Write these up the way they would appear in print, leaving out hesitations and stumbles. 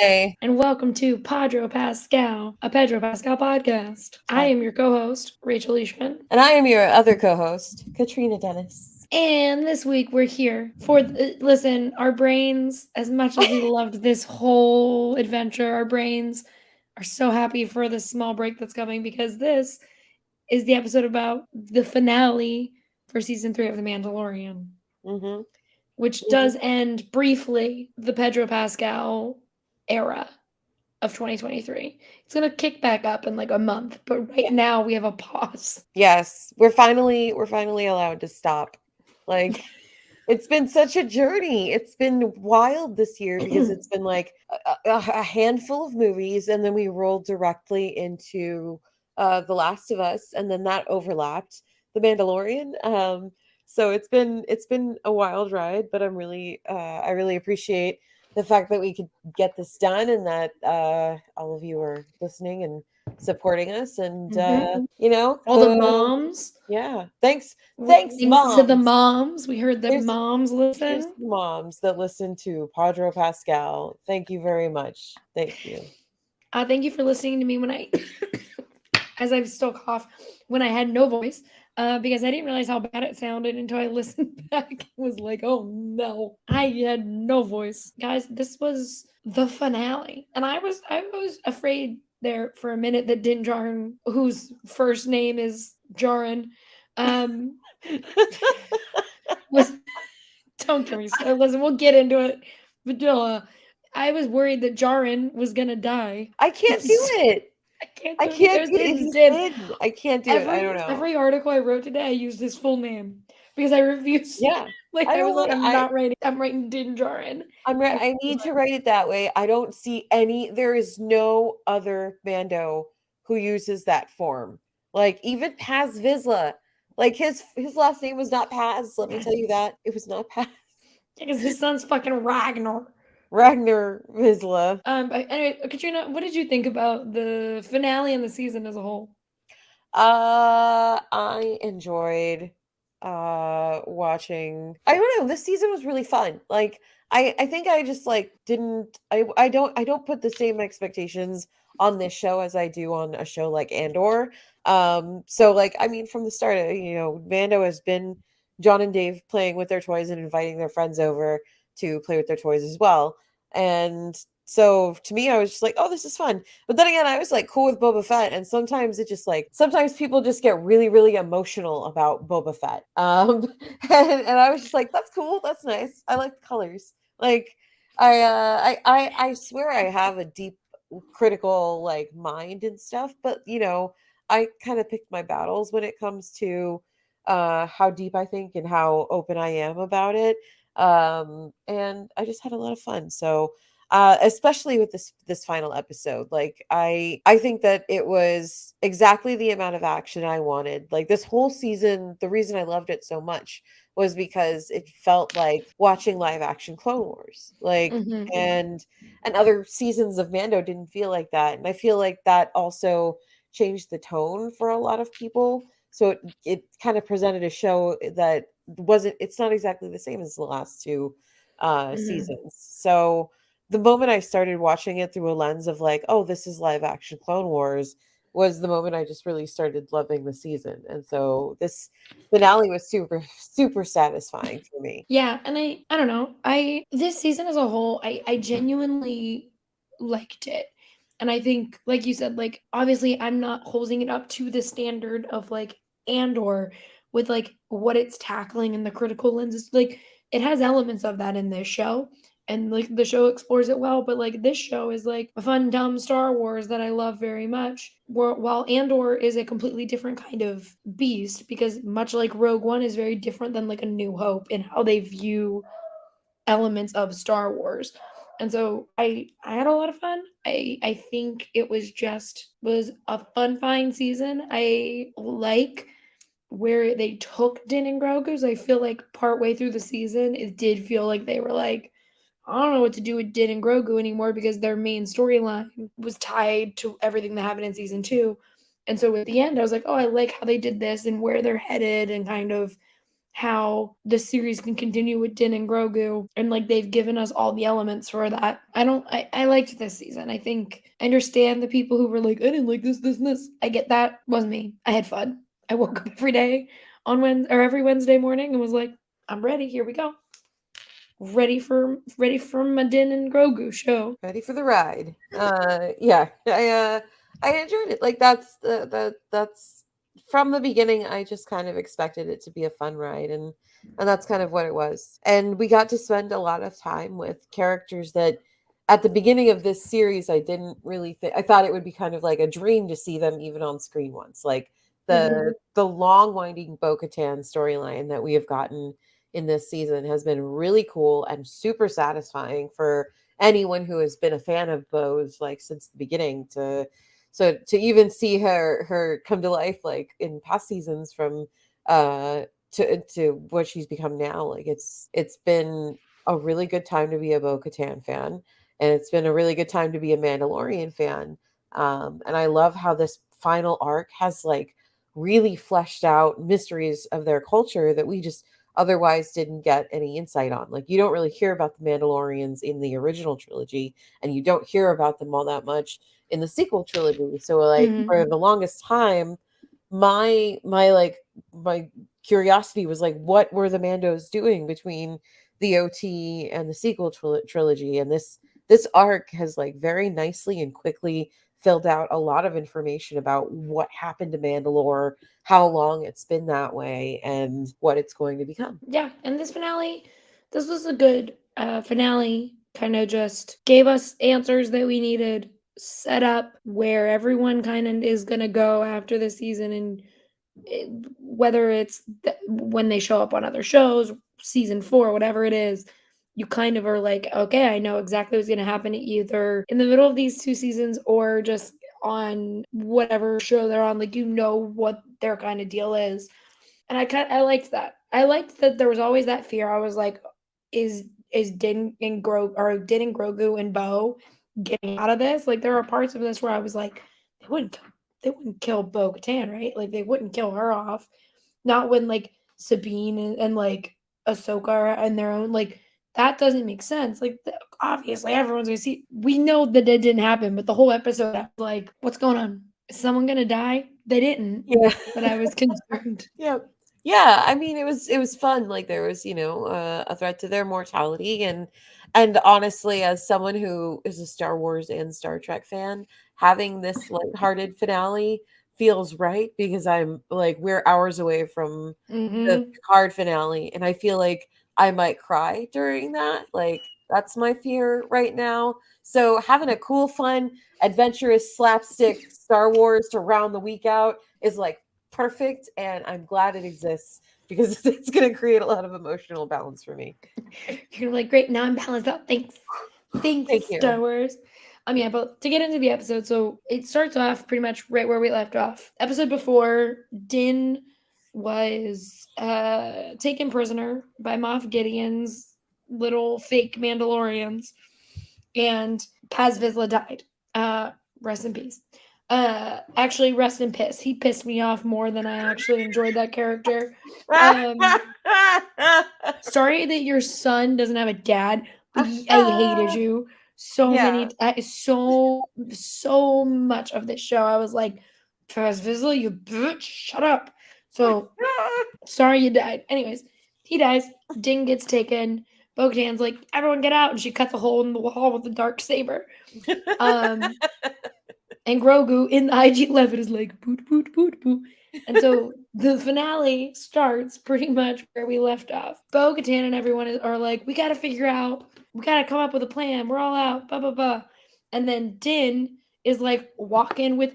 Hey. and welcome to Padro Pascal, a Pedro Pascal podcast. I Hi. am your co host, Rachel Leishman, And I am your other co-host, Katrina Dennis. and this week we're here for listen, our brains, as much as we loved this whole adventure, our brains are so happy for this small break that's coming because this is the episode about the finale for season 3 of The Mandalorian, Mm-hmm. which Mm-hmm. does end briefly the Pedro Pascal era of 2023. It's gonna kick back up in like a month, but right Yeah. now we have a pause. Yes, we're finally allowed to stop. Like it's been such a journey. It's been wild this year because it's been like a handful of movies, and then we rolled directly into The Last of Us, and then that overlapped The Mandalorian. So it's been a wild ride, but I really appreciate the fact that we could get this done and that all of you are listening and supporting us, and Mhm. All the the moms, yeah, thanks thanks to the moms. moms. We heard that Here's moms here's listen. the moms that listen to Padro Pascal. Thank you very much. Thank you. Thank you for listening to me when I, as I've still cough, when I had no voice, because I didn't realize how bad it sounded until I listened back and was like, oh no, I had no voice. Guys, this was the finale. And I was afraid there for a minute that Din Djarin, whose first name is Djarin, um, was don't get me started. Listen, we'll get into it. But I was worried that Djarin was gonna die. I can't do it. I can't I do it. can't There's do it. it's He's Din. thin. I can't do it. I don't know. Every article I wrote today, I used his full name because I refused. Yeah. Like I I was don't like, like I'm not writing. I'm writing Din Djarin. I I need to write it that way. I don't see there is no other Mando who uses that form. Like even Paz Vizsla. Like his last name was not Paz, let me tell you that. It was not Paz. because his son's fucking Ragnar. Ragnar Vizsla. But anyway, Katrina, what did you think about the finale and the season as a whole? I enjoyed watching. I don't know, this season was really fun. Like I think I just like didn't I don't put the same expectations on this show as I do on a show like Andor. So like I mean from the start, Mando has been John and Dave playing with their toys and inviting their friends over to play with their toys as well. And so to me, I was just like, oh, this is fun. But then again, I was like cool with Boba Fett, and sometimes it just like sometimes people just get really, really emotional about Boba Fett. And I was just like, that's cool, that's nice. I like the colors. Like I swear I have a deep critical like mind and stuff, but I kind of pick my battles when it comes to how deep I think and how open I am about it. And I just had a lot of fun. So especially with this final episode, like I think that it was exactly the amount of action I wanted. Like this whole season, the reason I loved it so much was because it felt like watching live action Clone Wars. Like Mm-hmm. and other seasons of Mando didn't feel like that, and I feel like that also changed the tone for a lot of people. So it kind of presented a show that wasn't it's not exactly the same as the last two Mm-hmm. seasons. So the moment I started watching it through a lens of like, oh, this is live action Clone Wars, was the moment I just really started loving the season. And so this finale was super, super satisfying for me. Yeah, and I don't know. I this season as a whole, I genuinely liked it. And I think like you said, like obviously I'm not holding it up to the standard of like Andor with like what it's tackling and the critical lenses. Like it has elements of that in this show. And like the show explores it well, but like this show is like a fun, dumb Star Wars that I love very much. While Andor is a completely different kind of beast, because much like Rogue One is very different than like a New Hope in how they view elements of Star Wars. And so I had a lot of fun. I think it was a fun fine season. I like where they took Din and Grogu's. I feel like partway through the season, it did feel like they were like, I don't know what to do with Din and Grogu anymore because their main storyline was tied to everything that happened in season 2. And so at the end, I was like, oh, I like how they did this and where they're headed and kind of how the series can continue with Din and Grogu, and like they've given us all the elements for that. I liked this season. I think I understand the people who were like, I didn't like this, and this. I get that. Wasn't me. I had fun. I woke up every day on Wednesday or every Wednesday morning and was like, I'm ready. Here we go. Ready for my Din and Grogu show. Ready for the ride. Yeah, I enjoyed it. Like that's from the beginning. I just kind of expected it to be a fun ride, and that's kind of what it was. And we got to spend a lot of time with characters that at the beginning of this series I didn't really think. I thought it would be kind of like a dream to see them even on screen once. Like Mhm. the long winding Bo-Katan storyline that we have gotten in this season has been really cool and super satisfying for anyone who has been a fan of Bo's like since the beginning to even see her come to life like in past seasons from uh to what she's become now. Like it's been a really good time to be a Bo-Katan fan, and it's been a really good time to be a Mandalorian fan. And I love how this final arc has like really fleshed out mysteries of their culture that we just otherwise didn't get any insight on. Like you don't really hear about the Mandalorians in the original trilogy, and you don't hear about them all that much in the sequel trilogy. So like Mhm. for the longest time, my curiosity was like, what were the Mandos doing between the OT and the sequel trilogy? And this arc has like very nicely and quickly filled out a lot of information about what happened to Mandalore, how long it's been that way, and what it's going to become. Yeah, and this finale, this was a good finale. Kind of just gave us answers that we needed, set up where everyone kind of is gonna go after the season, and whether it's when they show up on other shows, season 4, whatever it is, you kind of are like, okay, I know exactly what's gonna happen either in the middle of these 2 seasons or just on whatever show they're on. Like you know what their kind of deal is, and I liked that. I liked that there was always that fear. I was like, is Din and Grogu and Bo getting out of this? Like there are parts of this where I was like, they wouldn't kill, they wouldn't kill Bo Katan, right? Like they wouldn't kill her off. Not when like Sabine and like Ahsoka are in their own like that doesn't make sense. Like obviously everyone's gonna see. We know that it didn't happen, but the whole episode, I was like, what's going on? Is someone gonna die? They didn't, Yeah. but I was concerned. Yeah. Yeah, I mean it was fun. Like there was, a threat to their mortality, and honestly, as someone who is a Star Wars and Star Trek fan, having this lighthearted finale feels right because I'm like we're hours away from the Mhm. Picard finale, and I feel like I might cry during that. Like that's my fear right now. So having a cool, fun, adventurous slapstick Star Wars to round the week out is like perfect, and I'm glad it exists because it's going to create a lot of emotional balance for me. You're like, great, now I'm balanced out. Thanks. Thanks, Thank Star you. Wars. Yeah, but to get into the episode, so it starts off pretty much right where we left off. Episode before, Din was taken prisoner by Moff Gideon's little fake Mandalorians, and Paz Vizsla died. Rest in peace. Actually, rest in piss. He pissed me off more than I actually enjoyed that character. Um, Sorry that your son doesn't have a dad, but I hated you so Yeah. many so much of this show. I was like, Travis Fizzle, you bitch, shut up. So sorry you died. Anyways, he dies. Ding gets taken. Bo-Katan's like, everyone get out, and she cuts a hole in the wall with the dark saber. Um, and Grogu in the IG-11 is like, boot, boot, boot, boot. And so the finale starts pretty much where we left off. Bo Katan and everyone are like, we got to figure out, we got to come up with a plan. We're all out, blah, blah, blah. And then Din is like walking with,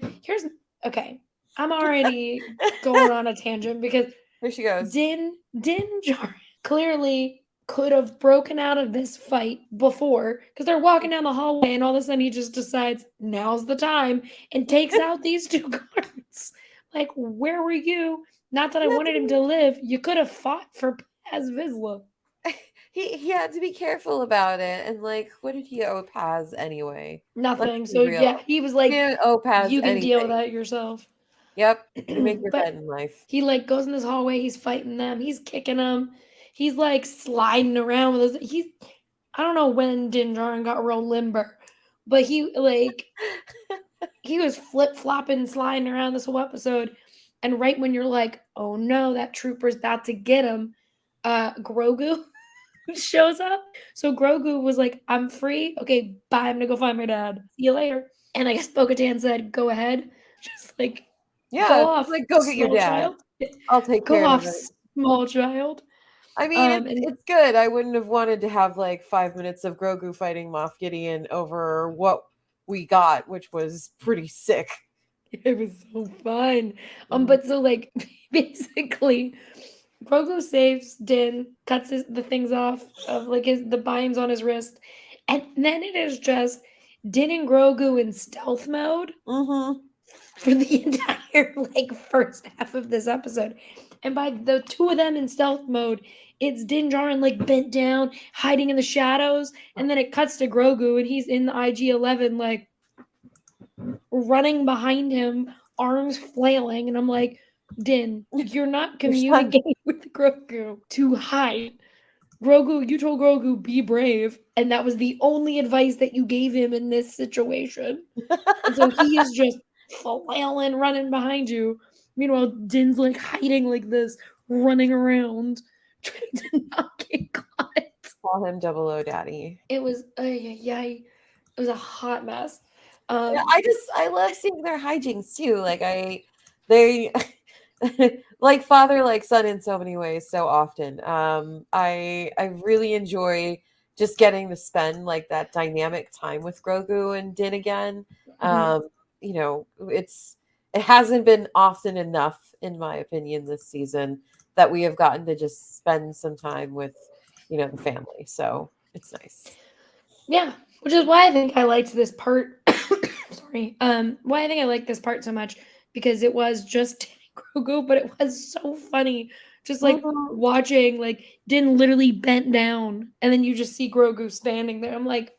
okay, I'm already going on a tangent because Here she goes. Din Djarin clearly could have broken out of this fight before because they're walking down the hallway and all of a sudden he just decides now's the time and takes out these two guards. Like, where were you? Not that I wanted him to live. You could have fought for Paz Vizsla. He had to be careful about it, and like, what did he owe Paz anyway? Let's Nothing. be So real. yeah, he was He like, didn't owe Paz you can deal with anything. that yourself. Yep. You make your But bed in life. he like goes in this hallway, he's fighting them, he's kicking them, he's like sliding around with his I don't know when Din Djarin got real limber, but he was flip flopping, sliding around this whole episode. And right when you're like, oh no, that trooper's about to get him, Grogu shows up. So Grogu was like, I'm free. Okay, bye. I'm gonna go find my dad. See you later. And I guess Bo Katan said, go ahead. Just like, go Yeah, off, like go get your small dad. child. I'll take Go care off, of it. small child. I mean, And it's good. I wouldn't have wanted to have like 5 minutes of Grogu fighting Moff Gideon over what we got, which was pretty sick. it was so fun. Mhm. But so like basically Grogu saves Din, cuts the things off of like the binds on his wrist, and then it is just Din and Grogu in stealth mode Mhm. for the entire like first half of this episode. And by the two of them in stealth mode, it's Din Djarin like bent down, hiding in the shadows, and then it cuts to Grogu and he's in the IG-11 like running behind him, arms flailing, and I'm like, Din, you're not Your son. communicating with Grogu to hide. Grogu, you told Grogu, be brave, and that was the only advice that you gave him in this situation. And so he is just flailing, running behind you. Meanwhile, Din's like hiding like this, running around, trying to not get caught. Call him Double O Daddy. It was, it was a hot mess. Yeah, I love seeing their hijinks too. Like they like father like son in so many ways so often. I really enjoy just getting to spend like that dynamic time with Grogu and Din again. Um, you know, it hasn't been often enough, in my opinion, this season that we have gotten to just spend some time with, the family. So it's nice. Yeah, which is why I think I liked this part. Sorry. Why I think I liked this part so much because it was just Grogu, but it was so funny. Just like Mhm. watching like Din literally bent down and then you just see Grogu standing there. I'm like,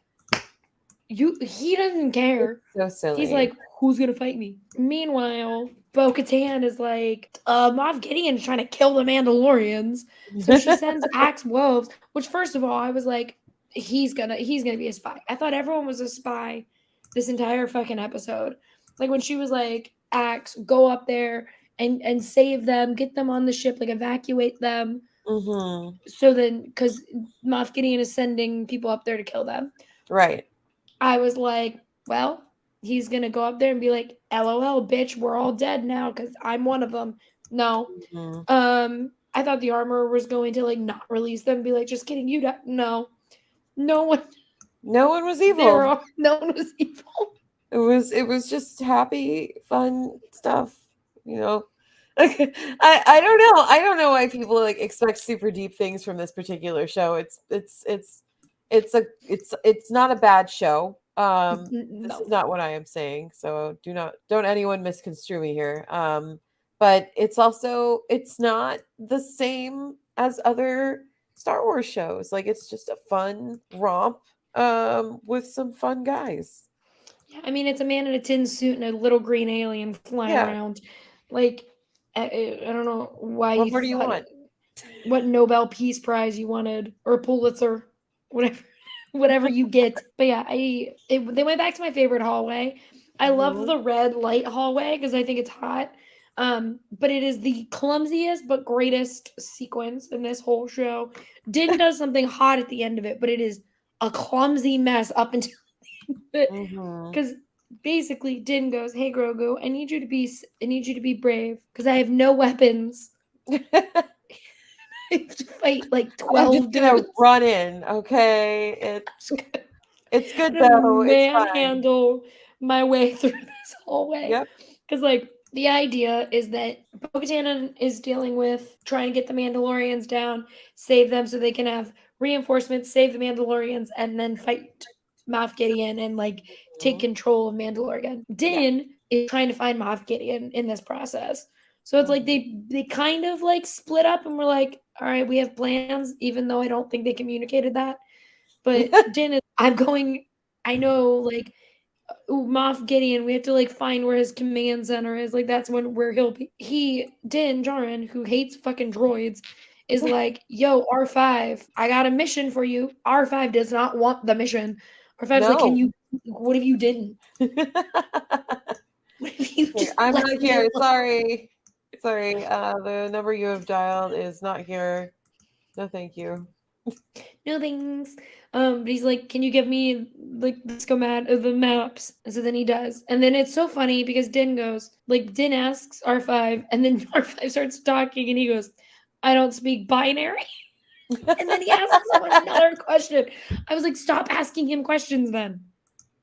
he doesn't care. It's so He's silly. like, who's gonna fight me? Meanwhile, Bo Katan is like, Moff Gideon's trying to kill the Mandalorians. So she sends Axe Woves, which first of all, I was like, he's gonna be a spy. I thought everyone was a spy this entire fucking episode. Like when she was like, Axe, go up there and save them, get them on the ship, like evacuate them. Hmm. So then, because Moff Gideon is sending people up there to kill them. Right. I was like, well, he's gonna go up there and be like, LOL, bitch, we're all dead now because I'm one of them. No. Mhm. I thought the armor was going to like not release them, be like, just kidding, you die. No. No one No one was evil. no one was evil. It was just happy, fun stuff, you know. I don't know. I don't know why people like expect super deep things from this particular show. It's not a bad show. This is No. not what I am saying. So don't anyone misconstrue me here. But it's not the same as other Star Wars shows. Like it's just a fun romp with some fun guys. Yeah, I mean, it's a man in a tin suit and a little green alien flying Yeah. around. Like, I don't know why What you more do you thought want? what Nobel Peace Prize you wanted or Pulitzer, whatever, whatever you get. But yeah, they went back to my favorite hallway. I love Mhm. the red light hallway because I think it's hot. But it is the clumsiest but greatest sequence in this whole show. Din does something hot at the end of it, but it is a clumsy mess up until Mhm. because basically Din goes, "Hey Grogu, I need you to be brave because I have no weapons. I have to fight like I'm 12 just gonna dudes. run in, okay? It's good I'm gonna though. It's fine. manhandle my way through this hallway." Yep. Because like the idea is that Bo-Katan is dealing with trying to get the Mandalorians down, save them so they can have reinforcements, save the Mandalorians, and then fight Moff Gideon and like take Mhm. control of Mandalore again. Yeah. Din is trying to find Moff Gideon in this process. So it's like they kind of like split up and were like, all right, we have plans, even though I don't think they communicated that. But Din is, I know like Moff Gideon, we have to like find where his command center is. Like that's where he'll be. Din Djarin, who hates fucking droids, is like, yo, R5, I got a mission for you. R5 does not want the mission. R5's like, No. what if you didn't? What if you just I'm left not me here. alone? Sorry. Sorry. The number you have dialed is not here. No, thank you. No thanks. But he's like, can you give me like the schematic of the maps? And so then he does. And then it's so funny because Din asks R5, and then R5 starts talking and he goes, I don't speak binary. And then he asks someone another question. I was like, stop asking him questions then.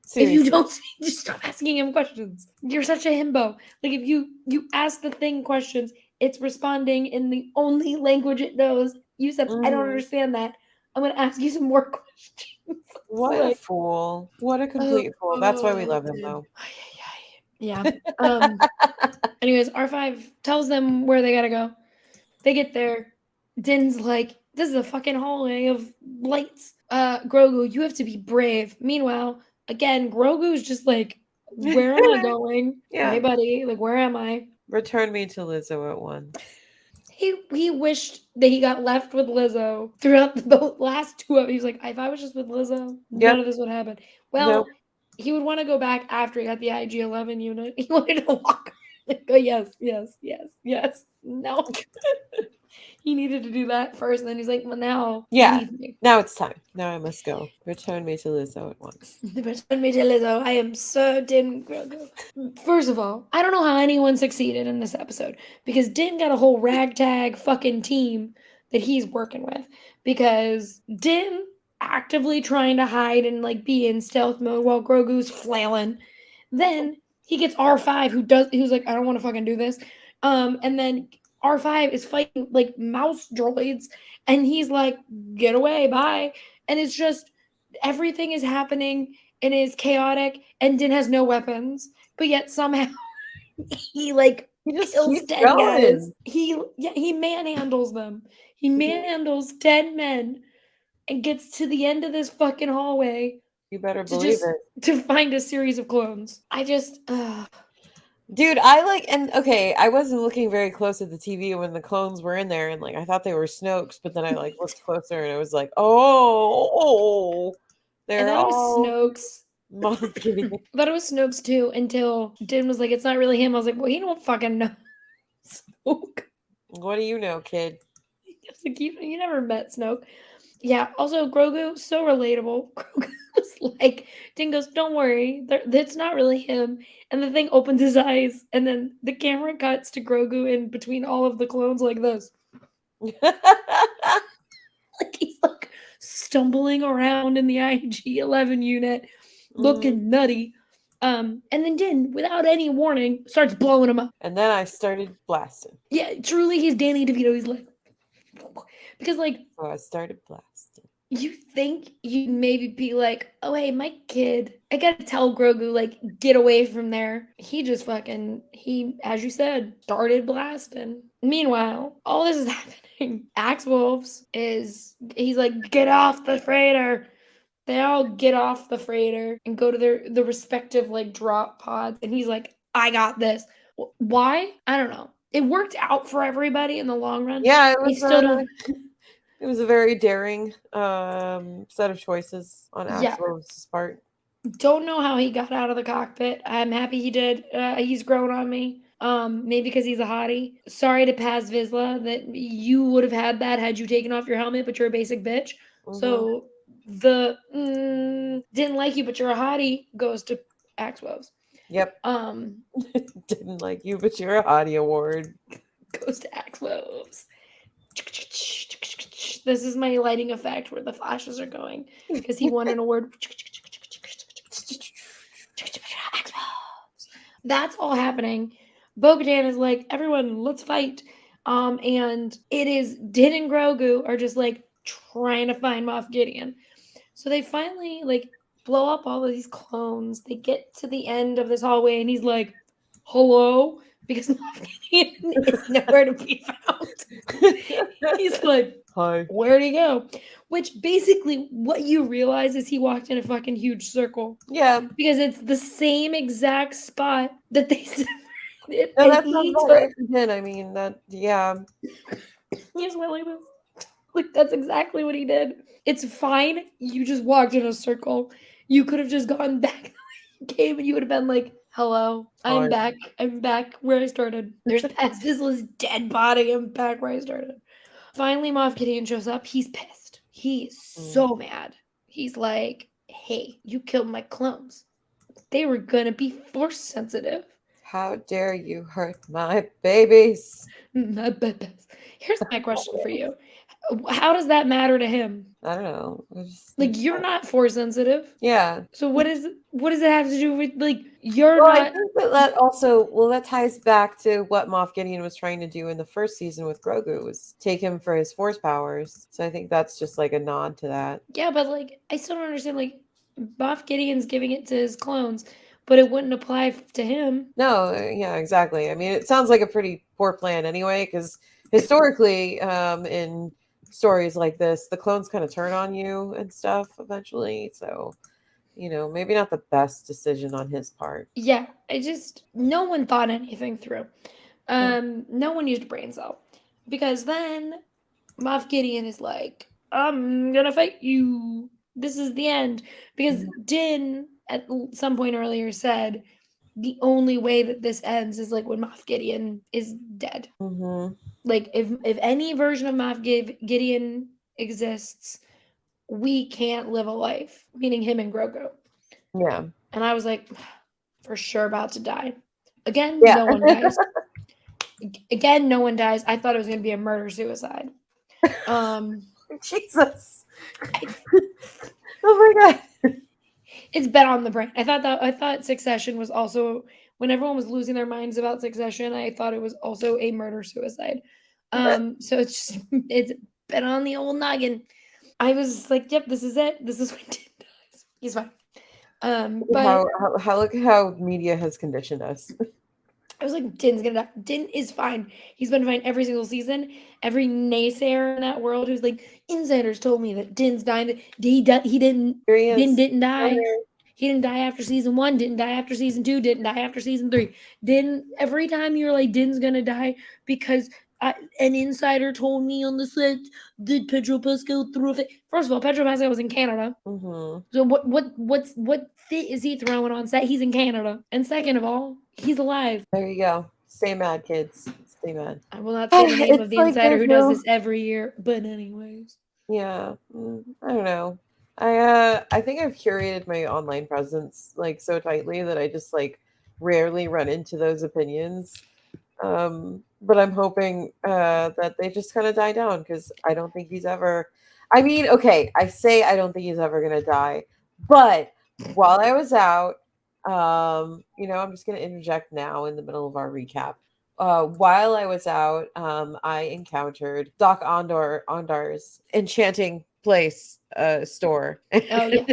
Seriously. If you don't speak, just stop asking him questions. You're such a himbo. Like if you ask the thing questions, it's responding in the only language it knows. You said, I don't understand that. I'm gonna ask you some more questions. What a fool. What a complete fool. That's why we love him though. Yeah. Anyways, R5 tells them where they gotta go. They get there. Din's like, this is a fucking hallway of lights. Grogu, you have to be brave. Meanwhile, again, Grogu's just like, where am I going? Yeah. Hey, buddy, like, where am I? Return me to Lizzo at one. He wished that he got left with Lizzo throughout the last two of. He's like, if I was just with Lizzo, none of this would happen. Well, he would want to go back after he got the IG-11 unit. He wanted to walk. Go, yes. No. He needed to do that first, and then he's like, well, now leave me. Now it's time. Now I must go. Return me to Lizzo at once. Return me to Lizzo. I am so Din Grogu. First of all, I don't know how anyone succeeded in this episode, because Din got a whole ragtag fucking team that he's working with, because Din actively trying to hide and like be in stealth mode while Grogu's flailing. Then he gets R5 who's like, I don't want to fucking do this. And then R5 is fighting like mouse droids, and he's like, get away, bye. And it's just everything is happening and is chaotic, and Din has no weapons, but yet somehow he just kills 10 guys. He manhandles them. He manhandles 10 men and gets to the end of this fucking hallway. You better believe it. To find a series of clones. Dude, I wasn't looking very close at the TV when the clones were in there, and like I thought they were Snokes, but then I like looked closer and it was like, they're all Snokes. I thought it was Snokes too, until Din was like, it's not really him. I was like, well, you don't fucking know. Snoke. What do you know, kid? I was like, you never met Snoke. Yeah, also Grogu, so relatable. Grogu was like, Din goes, don't worry, that's not really him. And the thing opens his eyes, and then the camera cuts to Grogu in between all of the clones like this. Like he's like stumbling around in the IG-11 unit, looking nutty. And then Din, without any warning, starts blowing him up. And then I started blasting. Yeah, truly, he's Danny DeVito. He's like, because like, I started blasting. You think you'd maybe be like, oh, hey, my kid, I gotta tell Grogu, like, get away from there. He just as you said, started blasting. Meanwhile, all this is happening. Axe Wolves he's like, get off the freighter. They all get off the freighter and go to the respective, like, drop pods. And he's like, I got this. Why? I don't know. It worked out for everybody in the long run. Yeah, it was it was a very daring set of choices on Axe Wolves' part. Don't know how he got out of the cockpit. I'm happy he did. He's grown on me. Maybe because he's a hottie. Sorry to Paz Vizsla that you would have had that had you taken off your helmet, but you're a basic bitch. Mm-hmm. So the didn't like you, but you're a hottie goes to Axe Wolves. Yep. Didn't like you, but you're a hottie award goes to Axe Wolves. This is my lighting effect where the flashes are going because he won an award. That's all happening. Bo-Katan is like, everyone, let's fight. And it is Din and Grogu are just like trying to find Moff Gideon. So they finally like blow up all of these clones. They get to the end of this hallway and he's like, hello, because Moff Gideon is nowhere to be found. He's like, Hi. where'd he go? Which basically what you realize is he walked in a fucking huge circle Yeah. because it's the same exact spot that they separated. No, And that sounds he about took, right for Din. I mean, that, yeah. he's went like this. Like, that's exactly what he did. It's fine. You just walked in a circle. You could have just gone back the way you came and you would have been like, hello, I'm Hi. back. I'm back where I started. There's Paz Vizsla's dead body. I'm back where I started. Finally, Moff Gideon shows up. He's pissed. He's so mad. He's like, hey, you killed my clones. They were gonna be force sensitive. How dare you hurt my babies? Here's my question for you. How does that matter to him? I don't know. Like, you're not force sensitive. Yeah. So what does it have to do with, like, you're Well, I not think that also, well, that ties back to what Moff Gideon was trying to do in the first season with Grogu, was take him for his force powers. So I think that's just like a nod to that. Yeah, but like I still don't understand, like, Moff Gideon's giving it to his clones, but it wouldn't apply to him. No, yeah, exactly. I mean, it sounds like a pretty poor plan anyway, because historically, in stories like this, the clones kind of turn on you and stuff eventually. So, maybe not the best decision on his part. Yeah, no one thought anything through. No one used a brain cell. Because then Moff Gideon is like, I'm gonna fight you. This is the end. Because Din at some point earlier said the only way that this ends is like when Moff Gideon is dead. Mm-hmm. Like, if any version of Moff Gideon exists, we can't live a life, meaning him and Grogu. Yeah. And I was like, for sure about to die. Again, Yeah. no one dies. Again, no one dies. I thought it was going to be a murder suicide. Jesus. Oh my God. It's been on the brain. I thought Succession was also, when everyone was losing their minds about Succession, I thought it was also a murder suicide. So it's been on the old noggin. I was like, yep, this is it. This is what Din does. He's fine. But Look at how media has conditioned us. I was like, Din's gonna die. Din is fine. He's been fine every single season. Every naysayer in that world who's like, insiders told me that Din's dying. He didn't. Din didn't die. He didn't die after season 1. Didn't die after season 2. Didn't die after season 3. Every time you're like, Din's gonna die because an insider told me on the set that Pedro Pascal threw a fit. First of all, Pedro Pascal was in Canada. Mm-hmm. So what fit is he throwing on set? He's in Canada. And second of all, he's alive. There you go. Stay mad, kids. Stay mad. I will not say the name of the insider who does no... this every year, but anyways. Yeah. I don't know. I think I've curated my online presence like so tightly that I just like rarely run into those opinions. But I'm hoping that they just kind of die down, because I don't think he's ever. I mean, okay, I say I don't think he's ever gonna die, but while I was out, I'm just gonna interject now in the middle of our recap. While I was out, I encountered Doc Ondar's enchanting place store. Oh yeah.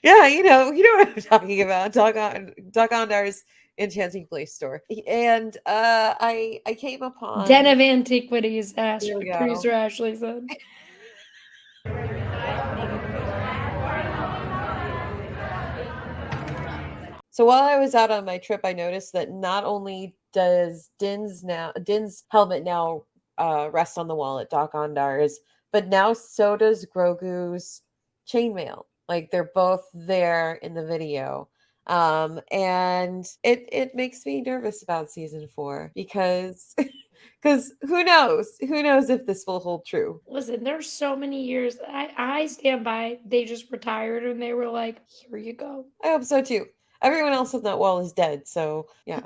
Yeah, you know what I'm talking about. Doc Ondar's enchanting place store. And I came upon Den of Antiquities, There we go. producer Ashley said. So while I was out on my trip, I noticed that not only does Din's helmet now rest on the wall at Doc Ondar's, but now so does Grogu's chainmail. Like, they're both there in the video. And it makes me nervous about season 4, because who knows if this will hold true. Listen, there's so many years. I stand by. They just retired and they were like, here you go. I hope so too. Everyone else on that wall is dead, so yeah.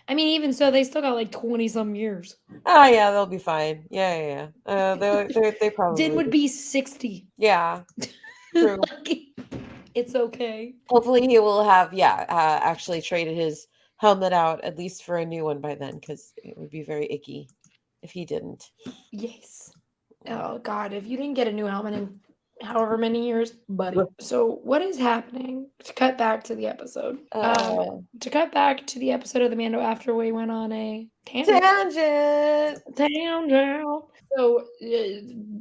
I mean, even so, they still got like 20 some years. Oh yeah, they'll be fine. Yeah. They probably Din would be 60. Yeah, true. It's okay. Hopefully he will have actually traded his helmet out, at least for a new one by then, because it would be very icky if he didn't. Yes. Oh God, if you didn't get a new helmet in however many years, buddy. So what is happening? To cut back to the episode. To cut back to the episode of the Mando after we went on a tangent. So,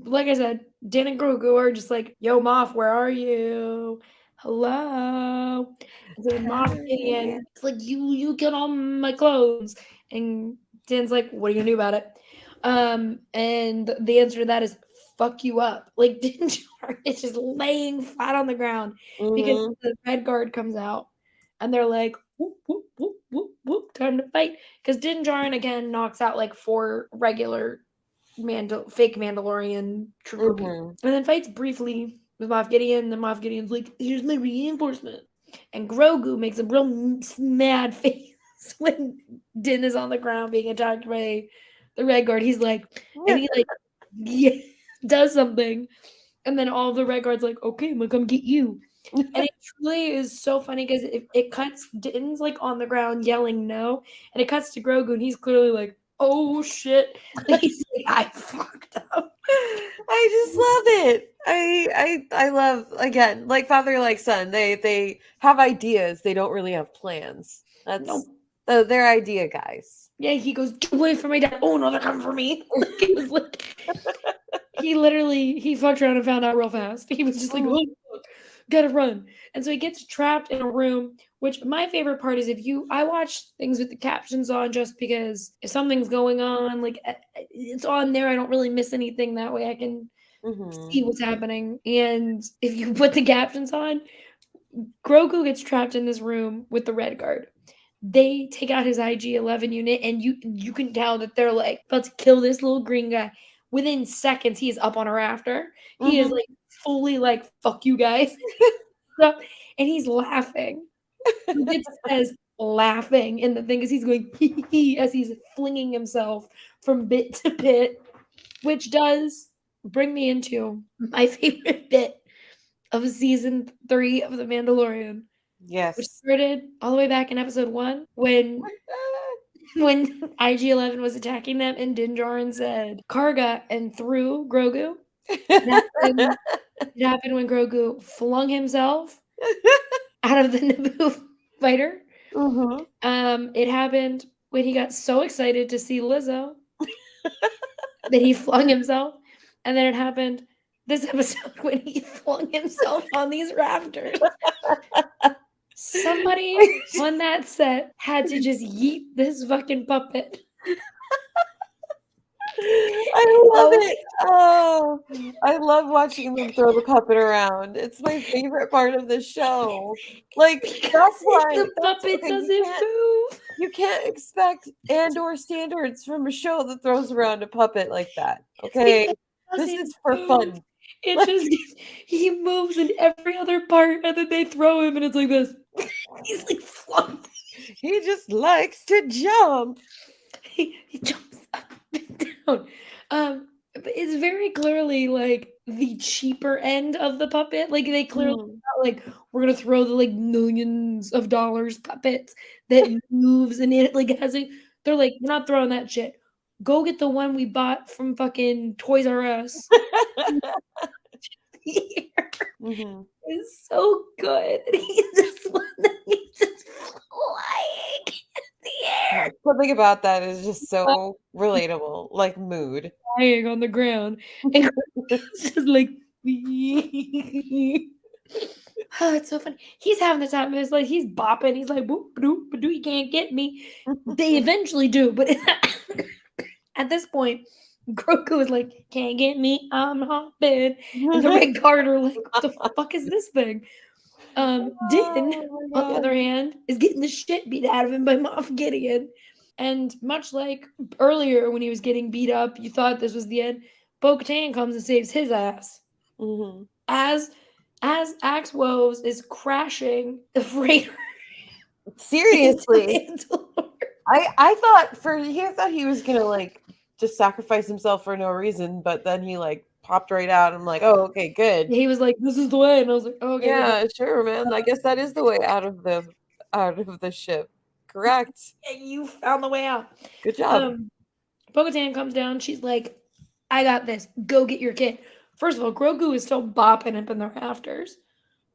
like I said, Din and Grogu are just like, "Yo, Moff, where are you? Hello." And then Moff Gideon is like, "You get on my clothes," and Din's like, "What are you gonna do about it?" And the answer to that is fuck you up. Like Din Djarin is just laying flat on the ground because the Red Guard comes out and they're like, whoop, whoop, whoop, whoop, whoop, time to fight. Because Din Djarin again knocks out like 4 regular fake Mandalorian trooper people. And then fights briefly with Moff Gideon. And Moff Gideon's like, here's my reinforcement. And Grogu makes a real mad face when Din is on the ground being attacked by the Red Guard. He's like, and he like does something, and then all the Red Guards like, okay, I'm gonna come get you. And it truly is so funny because it cuts Din's like on the ground yelling no, and it cuts to Grogu and he's clearly like, oh shit. Like, he's like, I fucked up. I just love it. I love, again, like father like son. They have ideas. They don't really have plans. That's they're idea guys. Yeah, he goes, get away from my dad. Oh no, they're coming for me. Like, it was like he fucked around and found out real fast. He was just like, oh, fuck, gotta run. And so he gets trapped in a room, which my favorite part is I watch things with the captions on just because if something's going on, like it's on there, I don't really miss anything. That way I can see what's happening. And if you put the captions on, Grogu gets trapped in this room with the Red Guard. They take out his IG-11 unit, and you can tell that they're like about to kill this little green guy. Within seconds, he is up on a rafter. He is like fully like, fuck you guys. And he's laughing. It says laughing in the thing as he's going hee as he's flinging himself from bit to bit, which does bring me into my favorite bit of season 3 of The Mandalorian. Yes. Which started all the way back in episode 1 when IG-11 was attacking them and Din Djarin said Karga and threw Grogu. It happened when Grogu flung himself out of the Naboo fighter. It happened when he got so excited to see Lizzo that he flung himself. And then it happened this episode when he flung himself on these rafters. Somebody on that set had to just yeet this fucking puppet. I love it. Oh, I love watching them throw the puppet around. It's my favorite part of the show. Like, that's why the puppet doesn't move. You can't expect Andor standards from a show that throws around a puppet like that. Okay, this is for fun. It just he moves in every other part, and then they throw him, and it's like this. He's like flung. He just likes to jump. He jumps up and down. But it's very clearly like the cheaper end of the puppet. Like they clearly not like we're gonna throw the like millions of dollars puppets that moves and it like has a. They're like, we're not throwing that shit. Go get the one we bought from fucking Toys R Us. It's so good. He's just flying in the air. Something about that is just so relatable, like mood. Flying on the ground. And it's just like oh, it's so funny. He's having the time of his life. He's bopping. He's like, boop, boop, boop, you can't get me. They eventually do, but at this point, Grogu is like, can't get me, I'm hopping. And the Red Guard are like, what the fuck is this thing? Din, on the other hand, is getting the shit beat out of him by Moff Gideon. And much like earlier when he was getting beat up, you thought this was the end. Bo-Katan comes and saves his ass. As Axe Woves is crashing the freighter. Seriously. I thought he was gonna like just sacrifice himself for no reason, but then he like popped right out. I'm like, oh, okay, good. He was like, this is the way, and I was like, oh, okay, yeah, sure, man. I guess that is the way out of the ship. Correct. And you found the way out. Good job. Bo-Katan comes down. She's like, I got this. Go get your kid. First of all, Grogu is still bopping up in the rafters.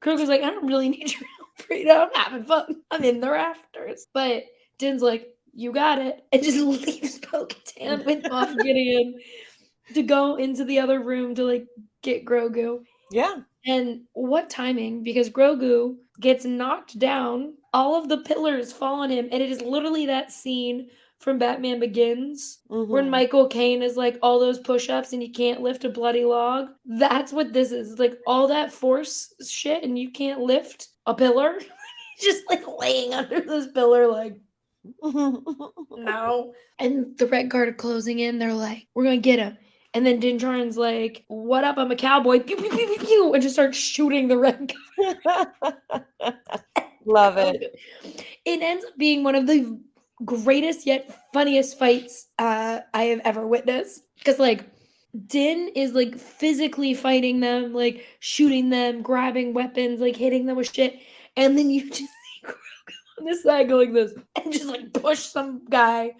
Grogu's like, I don't really need your help right now. I'm having fun. I'm in the rafters. But Din's like, you got it. And just leaves Bo-Katan with Moff Gideon to go into the other room to like get Grogu. Yeah. And what timing, because Grogu gets knocked down, all of the pillars fall on him, and it is literally that scene from Batman Begins when Mhm. Michael Caine is like all those push-ups and you can't lift a bloody log. That's what this is. Like all that force shit and you can't lift a pillar. Just like laying under this pillar like no. And the Red Guard are closing in. They're like, we're gonna get him. And then Din Djarin's like, what up? I'm a cowboy. Pew, pew, pew, pew, pew, and just starts shooting the Red Guard. Love it. It ends up being one of the greatest yet funniest fights I have ever witnessed. Because like Din is like physically fighting them, like shooting them, grabbing weapons, like hitting them with shit. And then you just see Grogu on this side going like this and just like push some guy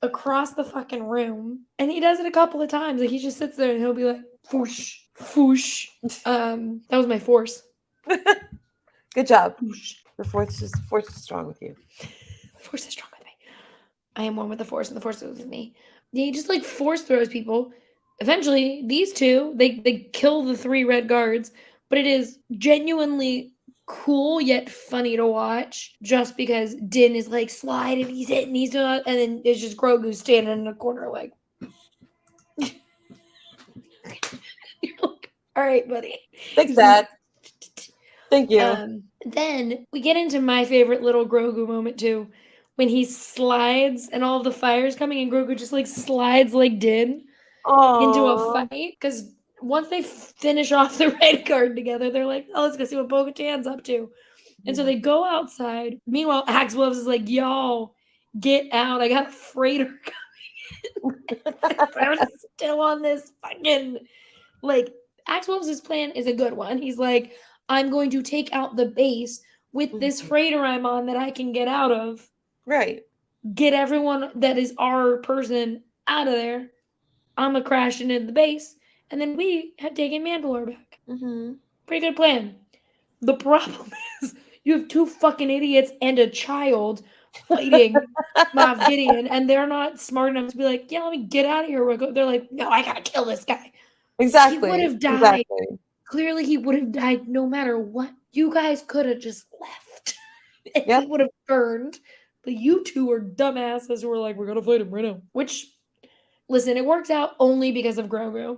across the fucking room. And he does it a couple of times. Like he just sits there and he'll be like, foosh, foosh. That was my force. Good job. Foosh. The force is strong with you. The force is strong with me. I am one with the force, and the force is with me. Yeah, he just like force throws people. Eventually, these two they kill the 3 Red Guards, but it is genuinely cool yet funny to watch. Just because Din is like sliding, he's hitting, he's doing, and then it's just Grogu standing in a corner like. All right, buddy. Thanks, Dad. Thank you. Then we get into my favorite little Grogu moment too, when he slides and all of the fire's coming and Grogu just like slides like Din into a Oh. fight. Because once they finish off the Red Guard together, they're like, oh, let's go see what Bo-Katan's up to. And so they go outside. Meanwhile, Axe Wolves is like, y'all, get out. I got a freighter coming in. They're still on this fucking like Axe Wolves' plan is a good one. He's like, I'm going to take out the base with this freighter I'm on that I can get out of. Right. Get everyone that is our person out of there. I'm a crashing in the base, and then we have taken Mandalore back. Mm-hmm. Pretty good plan. The problem is you have 2 fucking idiots and a child fighting Moff Gideon, and they're not smart enough to be like, yeah, let me get out of here. They're like, no, I gotta kill this guy. Exactly. He would have died. Exactly. Clearly, he would have died no matter what. You guys could have just left. And he would have burned. But you two are dumbasses who were like, we're going to fight him right now. Which, listen, it works out only because of Grogu.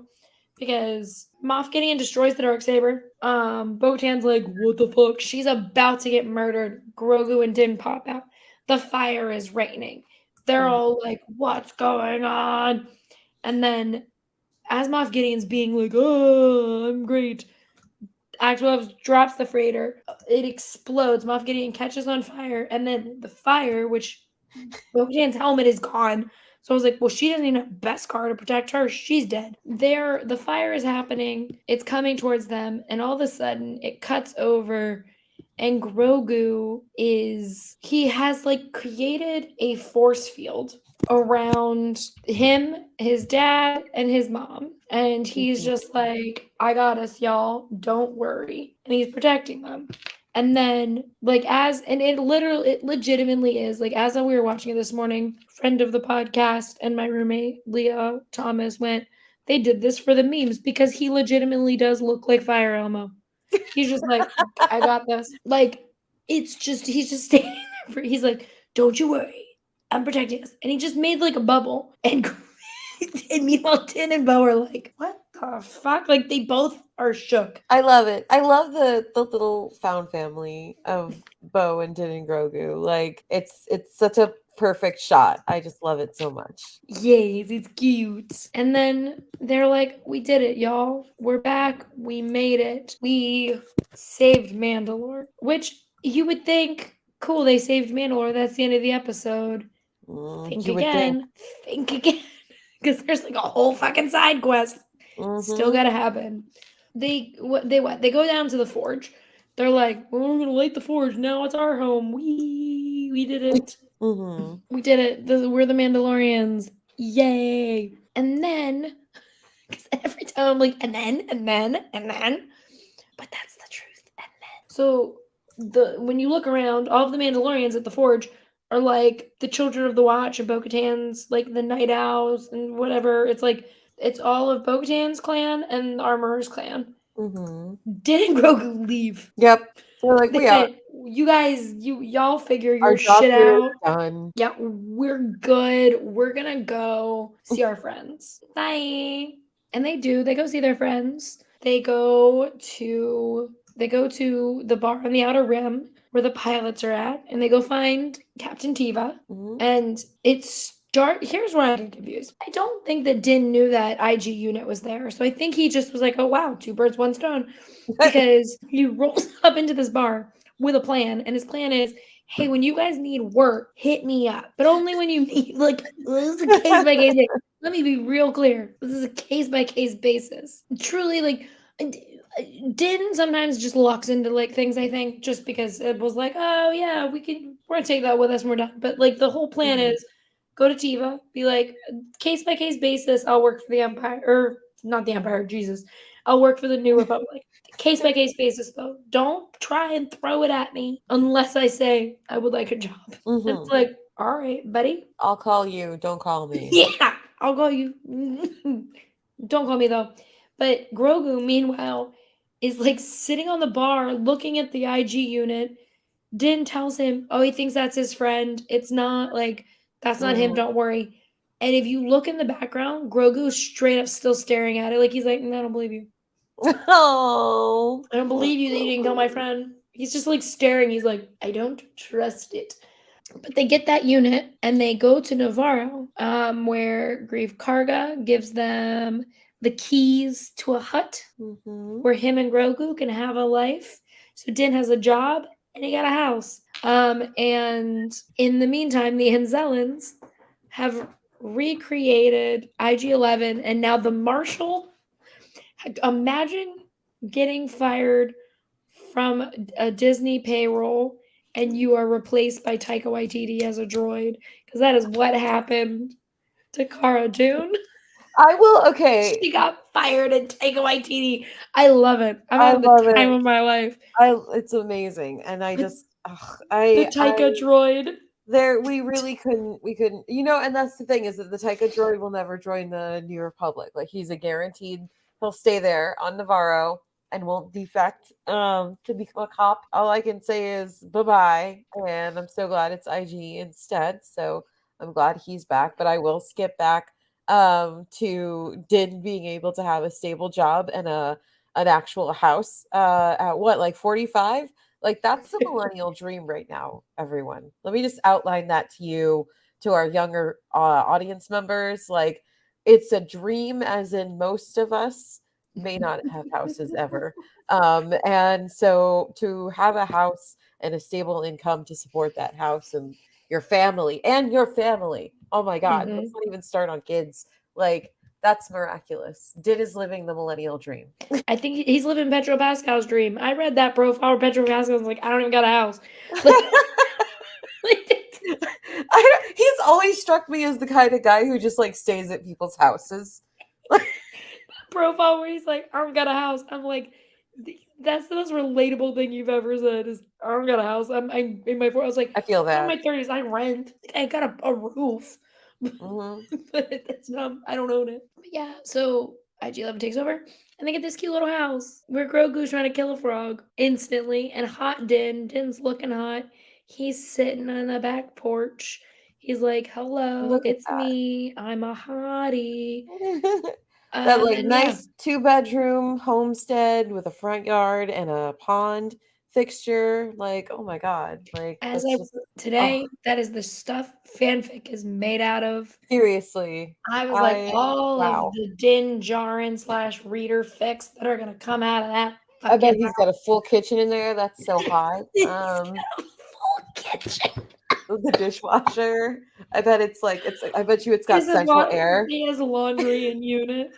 Because Moff Gideon destroys the Darksaber. Bo-Katan's like, what the fuck? She's about to get murdered. Grogu and Din pop out. The fire is raining. They're all like, what's going on? And then as Moff Gideon's being like, oh, I'm great, Axe Wolves drops the freighter. It explodes. Moff Gideon catches on fire. And then the fire, which Bo-Katan's helmet is gone. So I was like, well, she doesn't even have Beskar to protect her. She's dead. The fire is happening. It's coming towards them. And all of a sudden, it cuts over. And Grogu he has like created a force field around him, his dad, and his mom. And he's just like, I got us, y'all. Don't worry. And he's protecting them. And then, it legitimately is, like, as we were watching it this morning, friend of the podcast and my roommate, Leah Thomas, they did this for the memes because he legitimately does look like Fire Elmo. He's just like, I got this. Like, he's just standing there. He's like, don't you worry. I'm protecting us. And he just made like a bubble. And meanwhile, Din and Bo are like, what the fuck? Like, they both are shook. I love it. I love the little found family of Bo and Din and Grogu. Like, it's such a perfect shot. I just love it so much. Yes, it's cute. And then they're like, we did it, y'all. We're back. We made it. We saved Mandalore. Which you would think, cool, they saved Mandalore. That's the end of the episode. Think again. Because there's like a whole fucking side quest. Still gotta happen. They go down to the forge. They're like, well, we're gonna light the forge. Now it's our home. We did it. We did it. We're the Mandalorians. Yay. And then Because every time I'm like, and then, but that's the truth. And then, so when you look around, all of the Mandalorians at the Forge are like the Children of the Watch and Bo-Katan's, like the Night Owls and whatever. It's like it's all of Bo-Katan's clan and the Armorer's clan. Didn't Grogu leave? Yep. So like we are. You guys, y'all figure Our your job shit here is out. done. Yeah, we're good. We're gonna go see our friends. Bye. And they do. They go see their friends. They go to the bar on the Outer Rim where the pilots are at, and they go find Captain Tiva. And here's where I get confused. I don't think that Din knew that IG unit was there. So I think he just was like, oh wow, 2 birds, 1 stone. Because he rolls up into this bar with a plan, and his plan is, hey, when you guys need work, hit me up. But only when you need, like, this is a case by case basis. Let me be real clear. This is a case by case basis. Truly, like, Din sometimes just locks into like things, I think, just because it was like, oh yeah, we're gonna take that with us and we're done. But like the whole plan is go to Tiva, be like, case by case basis, I'll work for the Empire, or not the Empire, Jesus. I'll work for the New Republic. Case by case basis, though. Don't try and throw it at me unless I say I would like a job. It's like, all right, buddy. I'll call you. Don't call me. Yeah, I'll call you. Don't call me, though. But Grogu, meanwhile, is like sitting on the bar looking at the IG unit. Din tells him, oh, he thinks that's his friend. It's not, like, that's not him, don't worry. And if you look in the background, Grogu's straight up still staring at it. Like, he's like, no, I don't believe you. Oh. I don't believe you that you didn't kill my friend. He's just like staring. He's like, I don't trust it. But they get that unit and they go to Navarro, where Greef Karga gives them the keys to a hut where him and Grogu can have a life. So Din has a job and he got a house. And in the meantime, the Anzellans have recreated IG-11, and now the Marshal. Imagine getting fired from a Disney payroll and you are replaced by Taika Waititi as a droid, because that is what happened to Cara Dune. I will. Okay. She got fired and Taika Waititi. I love it. I'm having the time of my life. It's amazing, and I just the Taika droid. We really couldn't. We couldn't. You know, and that's the thing, is that the Taika droid will never join the New Republic. Like, he's a guaranteed. He'll stay there on Navarro and won't defect to become a cop. All I can say is bye-bye, and I'm so glad it's IG instead. So I'm glad he's back, but I will skip back to Din being able to have a stable job and an actual house at what, like 45? Like, that's the millennial dream right now, everyone. Let me just outline that to you, to our younger audience members. Like, it's a dream, as in most of us may not have houses ever. And so to have a house and a stable income to support that house and your family. Oh my God, let's not even start on kids. Like, that's miraculous. Din is living the millennial dream. I think he's living Pedro Pascal's dream. I read that profile. Pedro Pascal was like, I don't even got a house. He's always struck me as the kind of guy who just like stays at people's houses. Profile where he's like, I don't got a house. I'm like, that's the most relatable thing you've ever said, is I don't got a house. I'm in my 40s. I was like, I feel that. I'm in my 30s. I rent. I got a roof. But that's not, I don't own it. But yeah, so IG-11 takes over and they get this cute little house where Grogu's trying to kill a frog instantly, and hot Din's looking hot. He's sitting on the back porch. He's like, hello, it's me. I'm a hottie. That like nice 2-bedroom homestead with a front yard and a pond fixture. Like, oh my God. Like, today, that is the stuff fanfic is made out of. Seriously. I was like, all of the Din Djarin / reader fics that are gonna come out of that. I bet he's got a full kitchen in there. That's so hot. He's got a full kitchen. The dishwasher. I bet I bet you it's got central air. He has laundry in unit.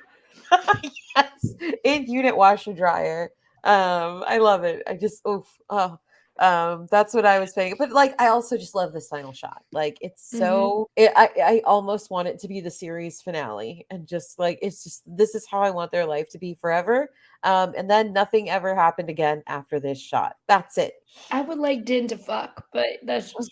Yes, in unit washer dryer. I love it. I just That's what I was saying. But like, I also just love this final shot. Like, it's Mhm. so I almost want it to be the series finale, and just like it's just this is how I want their life to be forever. And then nothing ever happened again after this shot. That's it. I would like Din to fuck, but that's just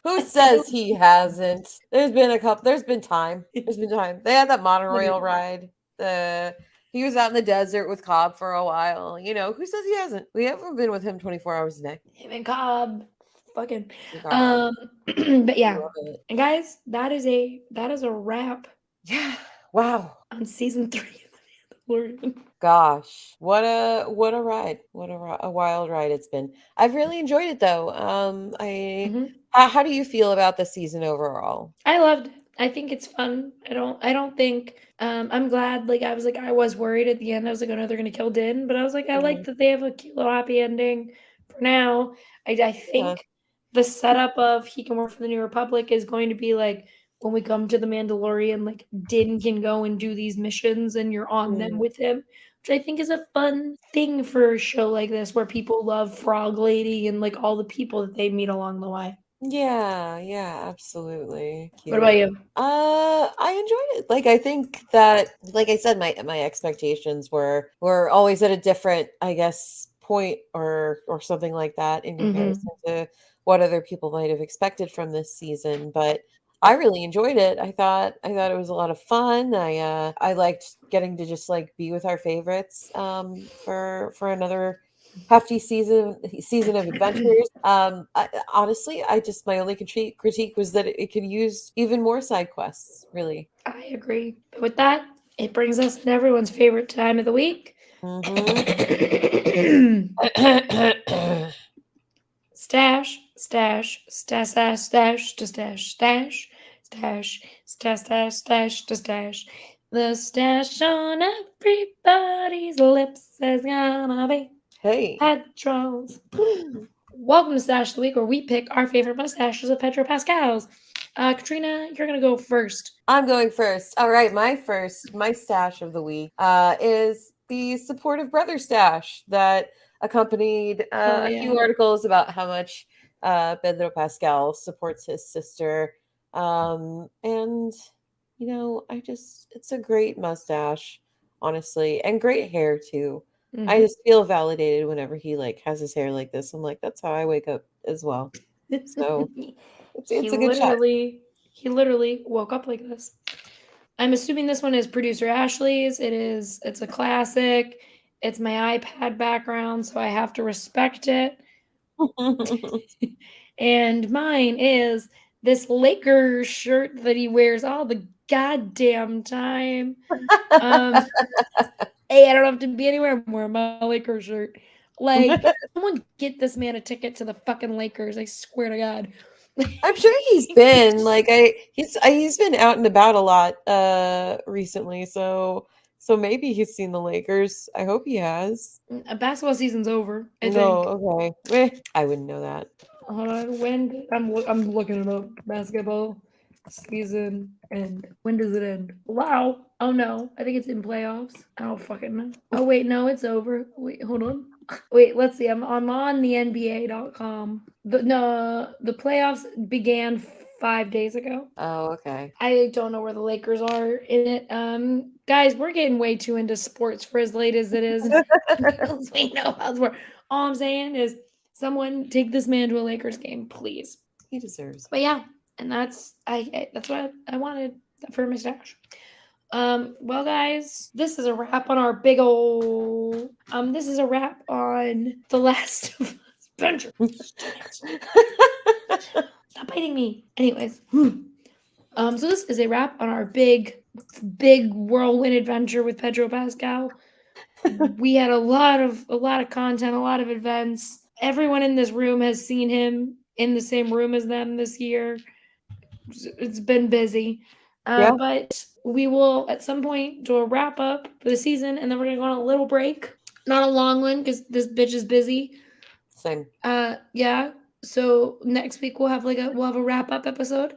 Who says he hasn't? There's been time. There's been time. They had that monorail literally ride. The He was out in the desert with Cobb for a while. Who says he hasn't? We haven't been with him 24 hours a day. him and Cobb, fucking. God, But yeah, love it. and guys, that is a wrap Yeah. Wow. on season 3 of The Mandalorian. Gosh, what a ride. A wild ride it's been. I've really enjoyed it though. Mhm. How do you feel about the season overall? I loved it. I think it's fun. I don't think I'm glad, like I was worried at the end. I was like, oh no, they're gonna kill Din, but I was like, I like Mhm. that they have a cute little happy ending for now. I Yeah. think the setup of he can work for the New Republic is going to be like when we come to the Mandalorian, like Din can go and do these missions and you're on them Mm. with him, which I think is a fun thing for a show like this where people love Frog Lady and like all the people that they meet along the way. Yeah, yeah, absolutely. What about Cute. you? I enjoyed it. Like I think that like I said, my expectations were always at a different, I guess, point or something like that in Mhm. comparison to what other people might have expected from this season. But I really enjoyed it. I thought it was a lot of fun. I liked getting to just like be with our favorites for another hefty season of adventures. Honestly, I just my only critique was that it could use even more side quests. Really. I agree. But with that, it brings us to everyone's favorite time of the week. Hmm. Stash, stash, stash, stash, stash, to stash, stash, stash, stash, stash, stash, to stash. The stash on everybody's lips is gonna be Hey. Pedro's. Welcome to Stash of the Week, where we pick our favorite mustaches of Pedro Pascal's. Katrina, you're gonna go first. I'm going first. All right, my stash of the week is the supportive brother stash that accompanied Hell a yeah. few articles about how much Pedro Pascal supports his sister. And it's a great mustache, honestly, and great hair too. I Mhm. just feel validated whenever he like has his hair like this. I'm like, that's how I wake up as well. So it's He it's a good shot. literally he literally woke up like this. I'm assuming this one is producer Ashley's. It's a classic. It's my iPad background, so I have to respect it. And mine is this Lakers shirt that he wears all the goddamn time. Um, hey, I don't have to be anywhere. I'm wearing my Lakers shirt. Like, someone get this man a ticket to the fucking Lakers. I swear to God. I'm sure he's been like he's been out and about a lot recently, so maybe he's seen the Lakers. I hope he has. Basketball season's over, I No, think. okay. I wouldn't know that. Hold on. I'm looking it up. Basketball season end. When does it end? Wow. Oh no. I think it's in playoffs. I don't fucking know. Oh wait, no, it's over. Wait, hold on. Wait, let's see. I'm on the NBA.com. The playoffs began 5 days ago. Oh, okay. I don't know where the Lakers are in it. Guys, we're getting way too into sports for as late as it is. We know how it's work. All I'm saying is, someone take this man to a Lakers game, please. He deserves But yeah, and that's what I wanted for my stash. Well, guys, this is a wrap on our big old. This is a wrap on The Last of Us Adventure. Stop biting me. Anyways, so this is a wrap on our big whirlwind adventure with Pedro Pascal. We had a lot of content, a lot of events. Everyone in this room has seen him in the same room as them this year. It's been busy. Yeah, But we will at some point do a wrap up for the season, and then we're gonna go on a little break. Not a long one because this bitch is busy. same. Yeah. So next week we'll have a wrap up episode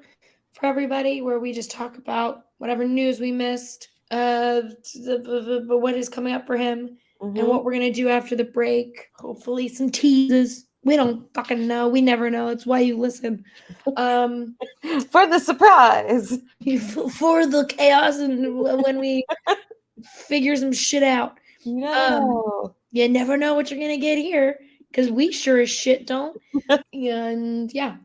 for everybody where we just talk about whatever news we missed, what is coming up for him, and Hmm. what we're gonna do after the break. Hopefully, some teases. We don't fucking know. We never know. It's why you listen. For the surprise. For the chaos and when we figure some shit out. You never know. You never know what you're gonna get here because we sure as shit don't. And yeah,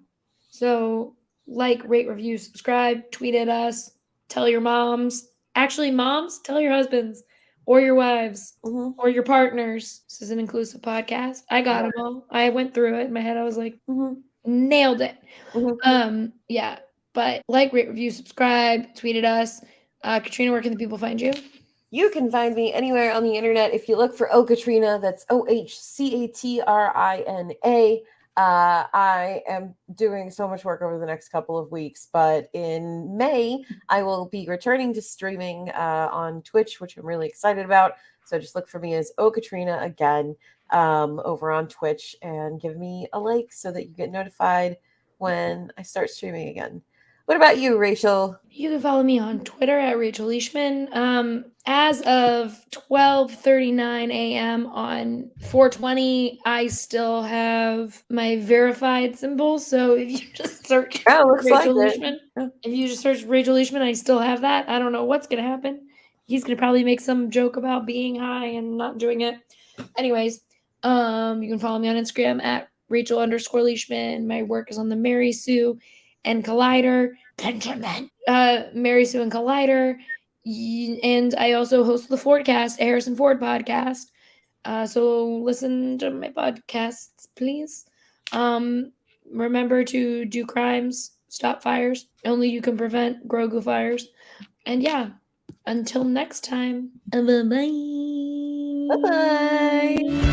so like, rate, review, subscribe, tweet at us, tell your moms. Actually, moms, tell your husbands or your wives Mhm. or your partners. This is an inclusive podcast. I got them all. I went through it in my head. I was like, Mhm. nailed it. Mhm. Yeah, but like, rate, review, subscribe, tweet at us. Katrina, where can the people find you? You can find me anywhere on the internet if you look for O Katrina. That's OHCATRINA. I am doing so much work over the next couple of weeks, but in May, I will be returning to streaming on Twitch, which I'm really excited about. So just look for me as O Katrina again over on Twitch and give me a like so that you get notified when I start streaming again. What about you, Rachel? You can follow me on Twitter at Rachel Leishman. As of 12:39 a.m. on 420, I still have my verified symbol. So if you just search Yeah, looks Rachel like it. Leishman, Yeah. if you just search Rachel Leishman, I still have that. I don't know what's gonna happen. He's gonna probably make some joke about being high and not doing it. Anyways, you can follow me on Instagram at Rachel_Leishman. My work is on the Mary Sue and Collider. Benjamin. Mary Sue and Collider. And I also host the Fordcast, a Harrison Ford podcast. So listen to my podcasts, please. Remember to do crimes, stop fires. Only you can prevent Grogu fires. And yeah, until next time, bye-bye. Bye-bye.